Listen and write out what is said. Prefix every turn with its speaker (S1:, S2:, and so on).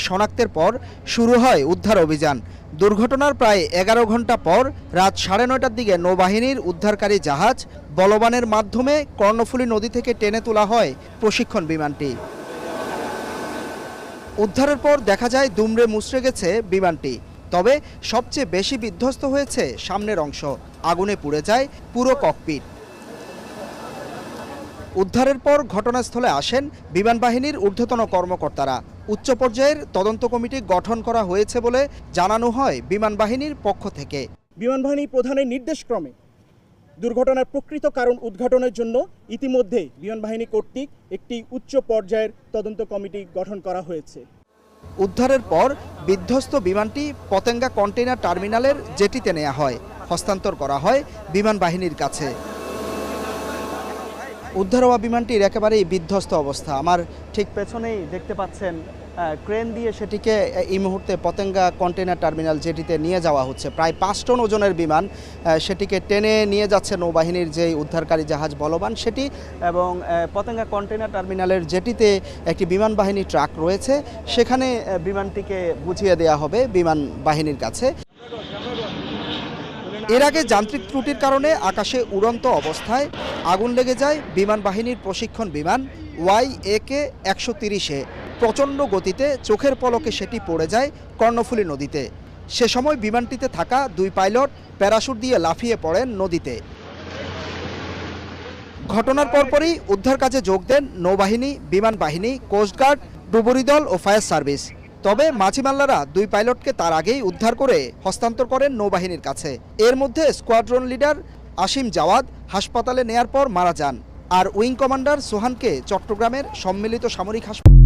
S1: শনাক্তের পর শুরু হয় উদ্ধার অভিযান। দুর্ঘটনার প্রায় 11 ঘন্টা পর রাত 9:30টার দিকে নৌবাহিনীর উদ্ধারকারী জাহাজ বলবানের মাধ্যমে কর্ণফুলী নদী থেকে টেনে তোলা হয় প্রশিক্ষণ বিমানটি। উদ্ধারের পর দেখা যায় দুমড়ে মুচড়ে গেছে বিমানটি। তবে সবচেয়ে বেশি বিধ্বস্ত হয়েছে সামনের অংশ, আগুনে পুড়ে যায় পুরো ককপিট। উদ্ধারের পর ঘটনাস্থলে আসেন বিমান বাহিনীর ঊর্ধ্বতন কর্মকর্তারা। উচ্চ পর্যায়ের তদন্ত কমিটি গঠন করা হয়েছে বলে জানানো হয় বিমান বাহিনীর পক্ষ থেকে।
S2: বিমান বাহিনী প্রধানের নির্দেশক্রমে দুর্ঘটনার প্রকৃত কারণ উদ্ঘাটনের জন্য ইতিমধ্যে বিমান বাহিনী কর্তৃক একটি উচ্চ পর্যায়ের তদন্ত কমিটি গঠন করা হয়েছে।
S1: উদ্ধারের পর বিধ্বস্ত বিমানটি পতেঙ্গা কন্টেইনার টার্মিনালের জেটিতে নেওয়া হয়, হস্তান্তর করা হয় বিমান বাহিনীর কাছে। উদ্ধার হওয়া বিমানটির একেবারেই বিধ্বস্ত অবস্থা। আমার ঠিক পেছনেই দেখতে পাচ্ছেন ক্রেন দিয়ে সেটিকে এই মুহূর্তে পতেঙ্গা কন্টেইনার টার্মিনাল জেটিতে নিয়ে যাওয়া হচ্ছে। প্রায় 5 টন ওজনের বিমান, সেটিকে টেনে নিয়ে যাচ্ছে নৌবাহিনীর যেই উদ্ধারকারী জাহাজ বলবান সেটি, এবং পতেঙ্গা কন্টেইনার টার্মিনালের জেটিতে একটি বিমান বাহিনী ট্রাক রয়েছে, সেখানে বিমানটিকে বুঝিয়ে দেওয়া হবে বিমান বাহিনীর কাছে। এর আগে যান্ত্রিক ত্রুটির কারণে আকাশে উড়ন্ত অবস্থায় আগুন লেগে যায় বিমান বাহিনীর প্রশিক্ষণ বিমান YAK-130-এ। প্রচণ্ড গতিতে চোখের পলকে সেটি পড়ে যায় কর্ণফুলী নদীতে। সে সময় বিমানটিতে থাকা 2 পাইলট প্যারাশুট দিয়ে লাফিয়ে পড়েন নদীতে। ঘটনার পরপরই উদ্ধার কাজে যোগ দেন নৌবাহিনী, বিমান বাহিনী, কোস্টগার্ড, ডুবুরি দল ও ফায়ার সার্ভিস। তবে মাঝিমাল্লারা 2 পাইলটকে তার আগেই উদ্ধার করে হস্তান্তর করেন নৌবাহিনীর কাছে। এর মধ্যে স্কোয়াড্রন লিডার আসিম জাওয়াদ হাসপাতালে নেয়ার পর মারা যান, আর উইং কমান্ডার সোহানকে চট্টগ্রামের সম্মিলিত সামরিক হাসপাতালে